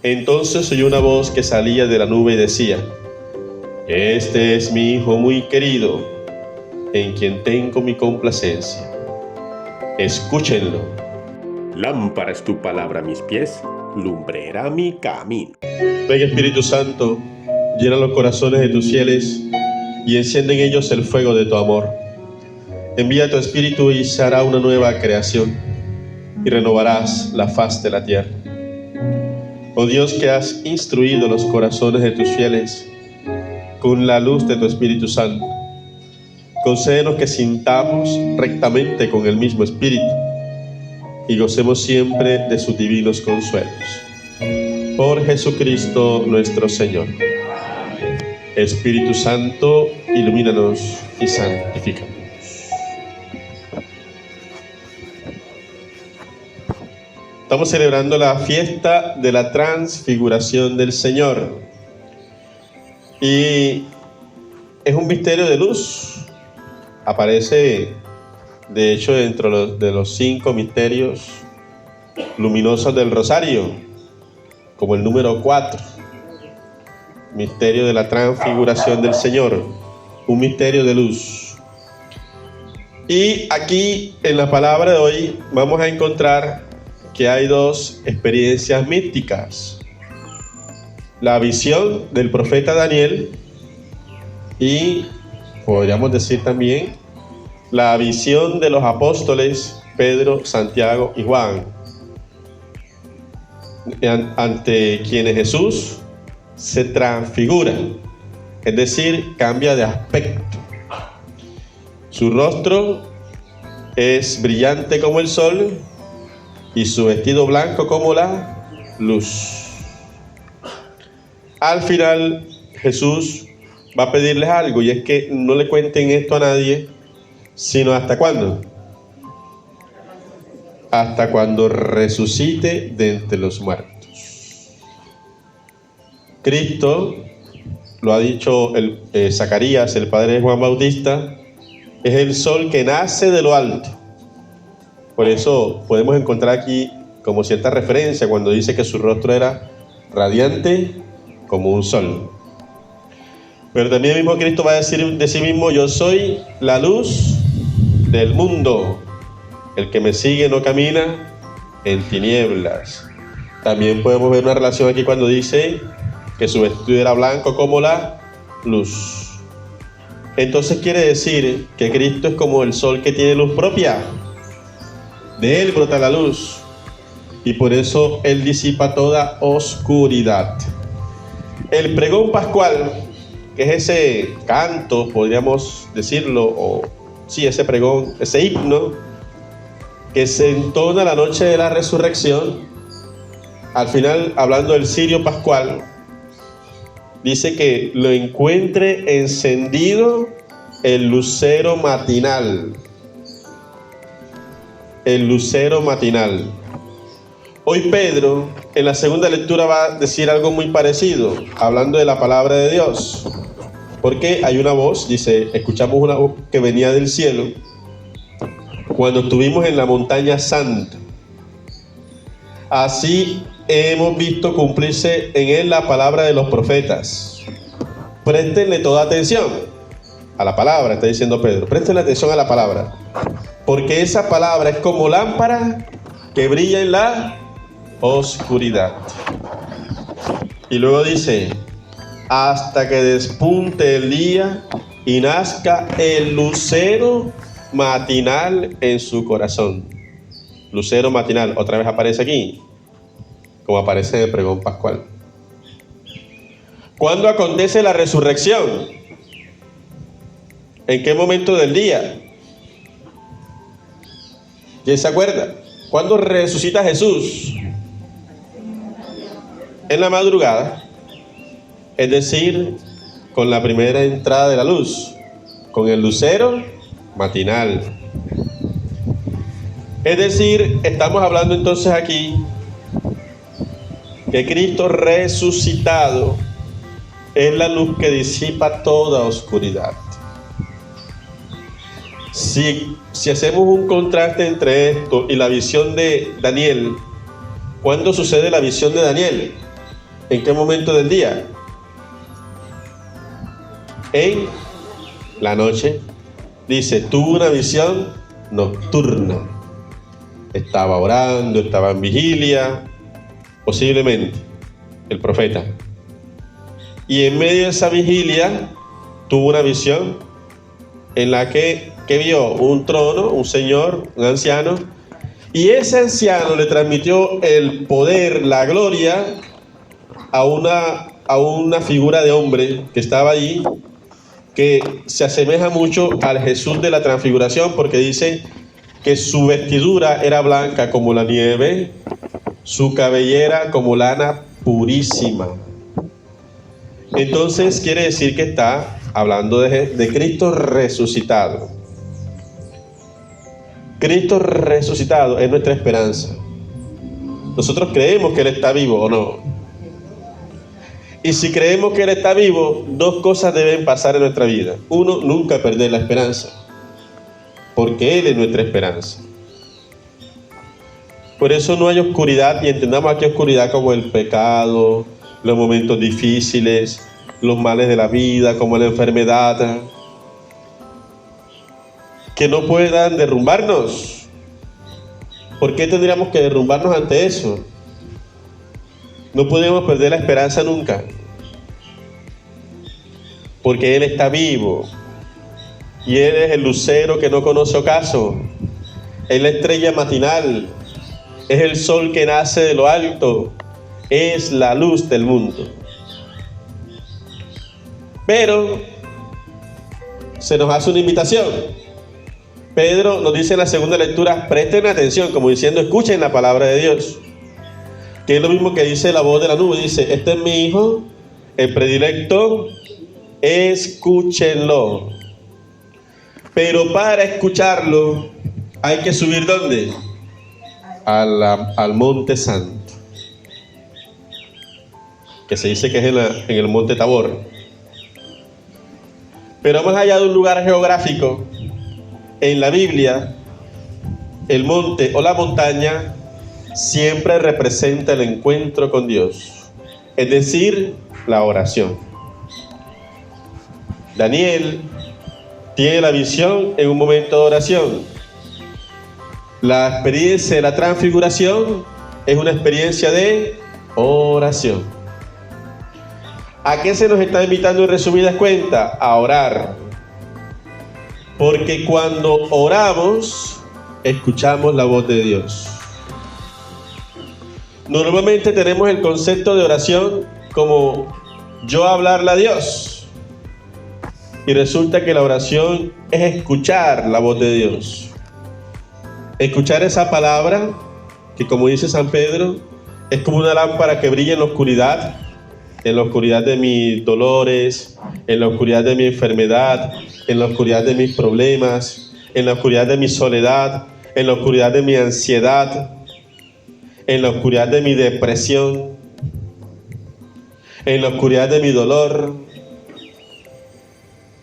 Entonces oyó una voz que salía de la nube y decía: Este es mi Hijo muy querido, en quien tengo mi complacencia. Escúchenlo. Lámpara es tu palabra a mis pies, lumbrera mi camino. Ven, Espíritu Santo, llena los corazones de tus fieles y enciende en ellos el fuego de tu amor. Envía tu Espíritu y se hará una nueva creación y renovarás la faz de la tierra. Oh Dios, que has instruido los corazones de tus fieles con la luz de tu Espíritu Santo, concédenos que sintamos rectamente con el mismo Espíritu y gocemos siempre de sus divinos consuelos. Por Jesucristo nuestro Señor. Espíritu Santo, ilumínanos y santifícanos. Estamos celebrando la fiesta de la transfiguración del Señor. Y es un misterio de luz. Aparece, de hecho, dentro de los 5 misterios luminosos del Rosario, como el número 4. Misterio de la transfiguración del Señor. Un misterio de luz. Y aquí, en la palabra de hoy, vamos a encontrar que hay 2 experiencias místicas: la visión del profeta Daniel y, podríamos decir también, la visión de los apóstoles Pedro, Santiago y Juan, ante quienes Jesús se transfigura, es decir, cambia de aspecto. Su rostro es brillante como el sol y su vestido blanco como la luz. Al final, Jesús va a pedirles algo, y es que no le cuenten esto a nadie, sino ¿hasta cuándo? Hasta cuando resucite de entre los muertos. Cristo, lo ha dicho Zacarías, el padre de Juan Bautista, es el sol que nace de lo alto. Por eso podemos encontrar aquí como cierta referencia cuando dice que su rostro era radiante como un sol. Pero también el mismo Cristo va a decir de sí mismo: yo soy la luz del mundo. El que me sigue no camina en tinieblas. También podemos ver una relación aquí cuando dice que su vestido era blanco como la luz. Entonces quiere decir que Cristo es como el sol que tiene luz propia. De él brota la luz y por eso él disipa toda oscuridad. El pregón pascual, que es ese canto, podríamos decirlo, o sí, ese pregón, ese himno que se entona la noche de la resurrección, al final, hablando del cirio pascual, dice que lo encuentre encendido el lucero matinal. El lucero matinal. Hoy Pedro, en la segunda lectura, va a decir algo muy parecido, hablando de la palabra de Dios. Porque hay una voz, dice, escuchamos una voz que venía del cielo cuando estuvimos en la montaña santa. Así hemos visto cumplirse en él la palabra de los profetas. Préstenle toda atención a la palabra, está diciendo Pedro. Préstenle atención a la palabra. Porque esa palabra es como lámpara que brilla en la oscuridad. Y luego dice: hasta que despunte el día y nazca el lucero matinal en su corazón. Lucero matinal, otra vez aparece aquí, como aparece en el pregón pascual. ¿Cuándo acontece la resurrección? ¿En qué momento del día? ¿Quién se acuerda? ¿Cuándo resucita Jesús? En la madrugada, es decir, con la primera entrada de la luz, con el lucero matinal. Es decir, estamos hablando entonces aquí que Cristo resucitado es la luz que disipa toda oscuridad. Si hacemos un contraste entre esto y la visión de Daniel, ¿cuándo sucede la visión de Daniel? ¿En qué momento del día? En la noche. Dice, tuvo una visión nocturna. Estaba orando, estaba en vigilia, posiblemente, el profeta. Y en medio de esa vigilia, tuvo una visión en la que vio un trono, un señor, un anciano, y ese anciano le transmitió el poder, la gloria a una figura de hombre que estaba allí, que se asemeja mucho al Jesús de la Transfiguración, porque dice que su vestidura era blanca como la nieve, su cabellera como lana purísima. Entonces quiere decir que está hablando de Cristo resucitado. Cristo resucitado es nuestra esperanza. Nosotros creemos que Él está vivo o no. Y si creemos que Él está vivo, dos cosas deben pasar en nuestra vida. Uno, nunca perder la esperanza, porque Él es nuestra esperanza. Por eso no hay oscuridad, y entendamos aquí oscuridad como el pecado, los momentos difíciles, los males de la vida, como la enfermedad, que no puedan derrumbarnos. ¿Por qué tendríamos que derrumbarnos ante eso? No podemos perder la esperanza nunca, porque Él está vivo, y Él es el lucero que no conoce ocaso, es la estrella matinal, es el sol que nace de lo alto, es la luz del mundo. Pero se nos hace una invitación. Pedro nos dice en la segunda lectura, presten atención, como diciendo, escuchen la palabra de Dios, que es lo mismo que dice la voz de la nube. Dice, este es mi hijo, el predilecto, escúchenlo. Pero para escucharlo hay que subir ¿dónde? Al monte santo, que se dice que es en el monte Tabor. Pero más allá de un lugar geográfico, en la Biblia, el monte o la montaña siempre representa el encuentro con Dios, es decir, la oración. Daniel tiene la visión en un momento de oración. La experiencia de la transfiguración es una experiencia de oración. ¿A qué se nos está invitando en resumidas cuentas? A orar. Porque cuando oramos, escuchamos la voz de Dios. Normalmente tenemos el concepto de oración como yo hablarle a Dios. Y resulta que la oración es escuchar la voz de Dios. Escuchar esa palabra que, como dice San Pedro, es como una lámpara que brilla en la oscuridad de mis dolores, en la oscuridad de mi enfermedad, en la oscuridad de mis problemas, en la oscuridad de mi soledad, en la oscuridad de mi ansiedad, en la oscuridad de mi depresión, en la oscuridad de mi dolor.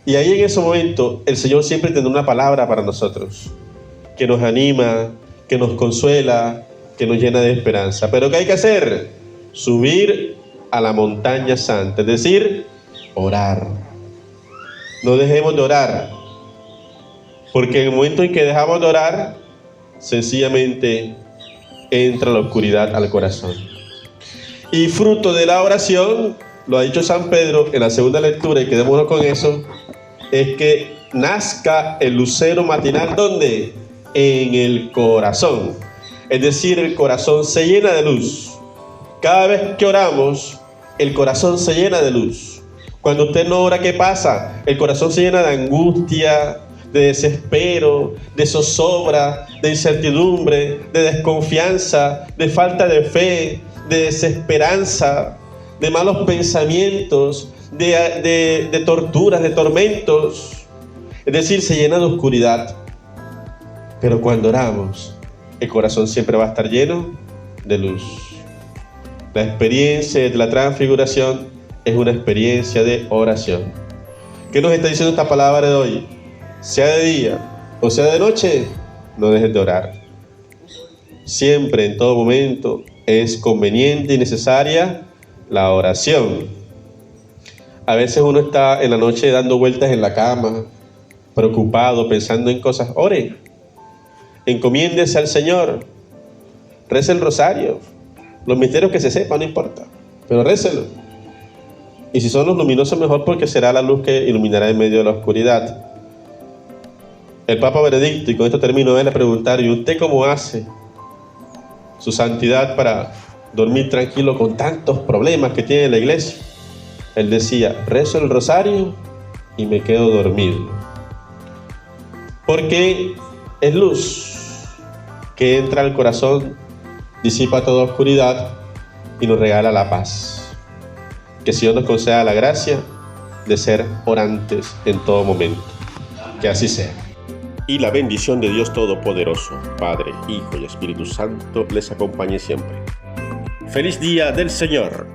Y ahí en ese momento el Señor siempre tendrá una palabra para nosotros, que nos anima, que nos consuela, que nos llena de esperanza. Pero ¿qué hay que hacer? Subir a la montaña santa, es decir, orar. No dejemos de orar, porque en el momento en que dejamos de orar, sencillamente entra la oscuridad al corazón. Y fruto de la oración, lo ha dicho San Pedro en la segunda lectura, y quedémonos con eso, es que nazca el lucero matinal, ¿dónde? En el corazón. Es decir, el corazón se llena de luz. Cada vez que oramos, el corazón se llena de luz. Cuando usted no ora, ¿qué pasa? El corazón se llena de angustia, de desespero, de zozobra, de incertidumbre, de desconfianza, de falta de fe, de desesperanza, de malos pensamientos, de torturas, de tormentos. Es decir, se llena de oscuridad. Pero cuando oramos, el corazón siempre va a estar lleno de luz. La experiencia de la transfiguración es una experiencia de oración. ¿Qué nos está diciendo esta palabra de hoy? Sea de día o sea de noche, no dejes de orar. Siempre, en todo momento, es conveniente y necesaria la oración. A veces uno está en la noche dando vueltas en la cama, preocupado, pensando en cosas. Ore, encomiéndese al Señor, rece el rosario, los misterios que se sepan, no importa, pero récelo. Y si son los luminosos, mejor, porque será la luz que iluminará en medio de la oscuridad. El Papa Benedicto, y con esto termino, él le preguntaron: ¿y usted cómo hace, su santidad, para dormir tranquilo con tantos problemas que tiene la iglesia? Él decía: rezo el rosario y me quedo dormido. Porque es luz que entra al corazón, disipa toda oscuridad y nos regala la paz. Que el Señor nos conceda la gracia de ser orantes en todo momento. Que así sea. Y la bendición de Dios Todopoderoso, Padre, Hijo y Espíritu Santo, les acompañe siempre. ¡Feliz Día del Señor!